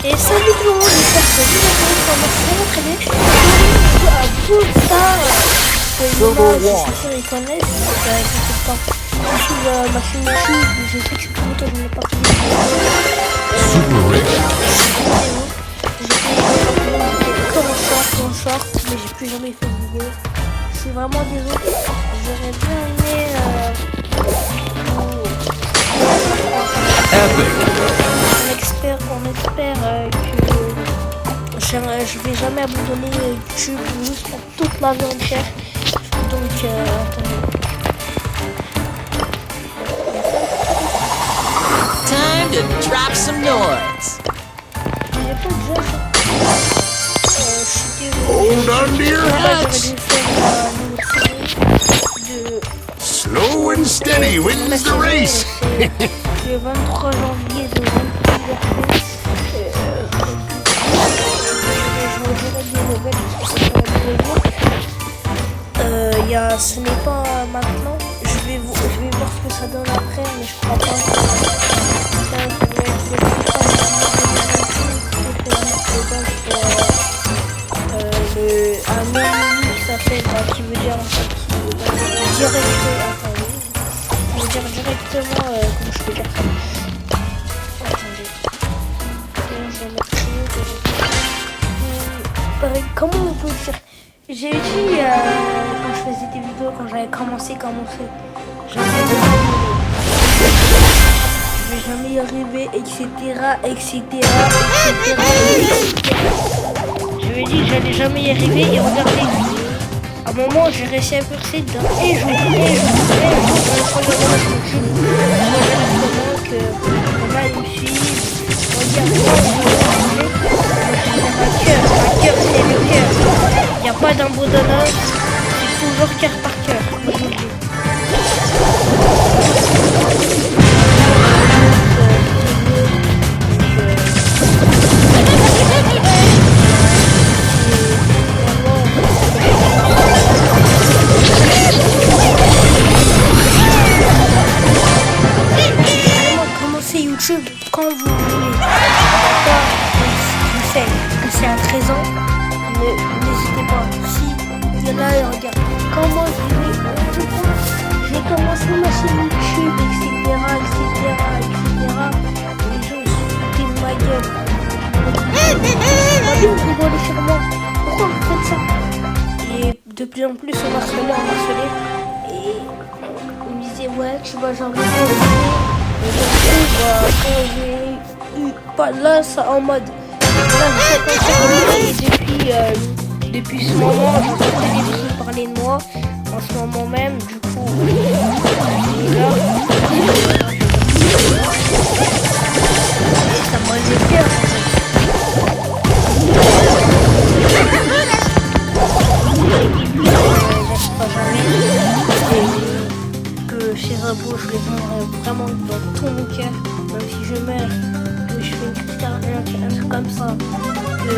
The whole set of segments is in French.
Et salut tout le monde, j'espère que vous allez bien. À Bullstar, ils connaissent. Sur ma chaîne YouTube, je sais que c'est tout longtemps que je n'ai pas fait de vidéo. J'ai fait en short, mais j'ai plus jamais fait de vidéo. Je suis vraiment désolé. J'aurais bien aimé on espère que je vais jamais abandonner YouTube juste pour toute ma vie entière. Donc attendez. Time to drop some noise. J'ai pas de jeu. Hold on to your hats. Slow and steady wins the race. Le 23 janvier de 26 ce n'est pas maintenant. Je vais voir ce que ça donne après, mais je crois pas. Un menu qui s'appelle, qui veut dire en fait, directement, comment je peux dire ça? Attendez. Comment on peut dire? J'ai dit quand je faisais des vidéos, quand j'avais commencé, je vais jamais y arriver, etc. Je vais dire que j'allais jamais y arriver et regardez. À un moment, j'ai réussi à percer dans un jour. Là, il me suit. Un cœur, c'est le cœur. Il n'y a pas d'abandonnage, c'est toujours cœur par cœur. Commencez YouTube quand vous voulez. Je sais que c'est un trésor. N'hésitez pas. Si il y en a, regarde. Comment j'ai commencé ma chaîne YouTube, etc. Les gens se foutaient de ma gueule. Vous rigolez sur moi. Pourquoi vous faites ça? Et de plus en plus, on harcelait. Et on me disait, ouais, tu vas jamais réussir. Et quand j'ai eu pas là, ça en mode. Et depuis ce moment, je sais que des personnes parler de moi. En ce moment même, du coup, ça m'a fait peur. Que ces robots, je les aimerais vraiment dans tout mon cœur. Même si je meurs, que je fais une crise cardiaque, un truc comme ça. Que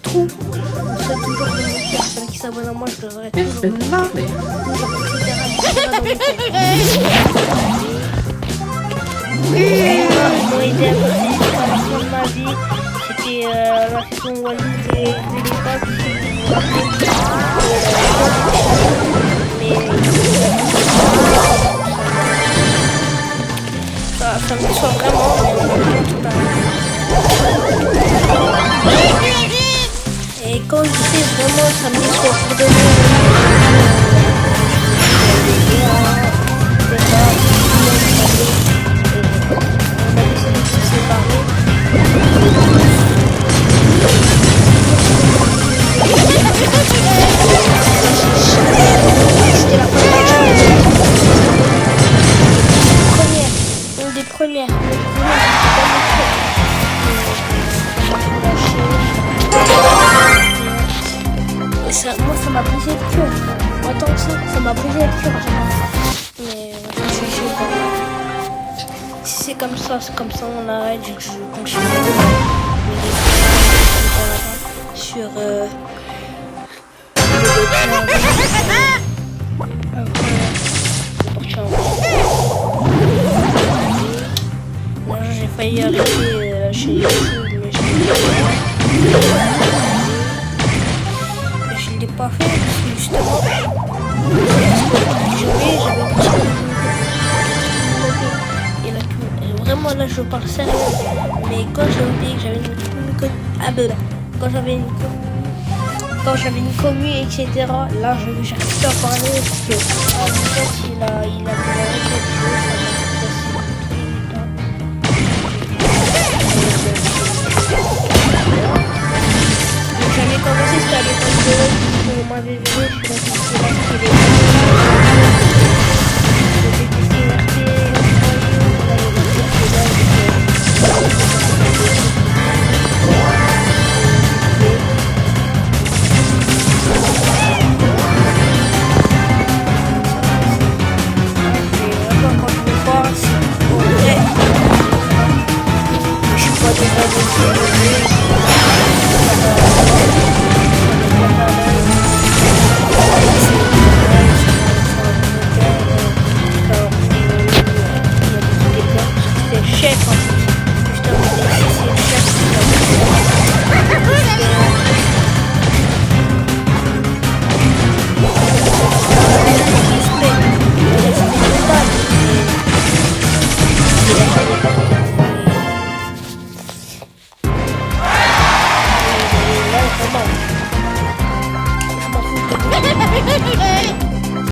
tout, c'est toujours dans mon cœur. Celui qui s'abonne à moi, je devrais toujours etc. Ils m'ont aidé à passer jusqu'à la fin de ma vie. C'était la saison Wallis et l'époque. Ça me soit vraiment et quand je dis vraiment ça me soit pour de on a décidé de se séparer. C'était la une des premières. Moi ça m'a brisé le cœur. Autant que ça m'a brisé le cœur. Mais je sais pas. Si c'est comme ça, on arrête. Je continue sur j'ai failli arrêter chez YouTube, mais parle sérieux. Mais quand j'ai oublié que j'avais une quand j'avais une commu, etc. Là, j'arrive plus à parler parce que en fait, il a demandé quelque chose. J'avais commencé, c'était à l'école de l'autre, on m'avait vu, je suis resté là, c'était je suis pas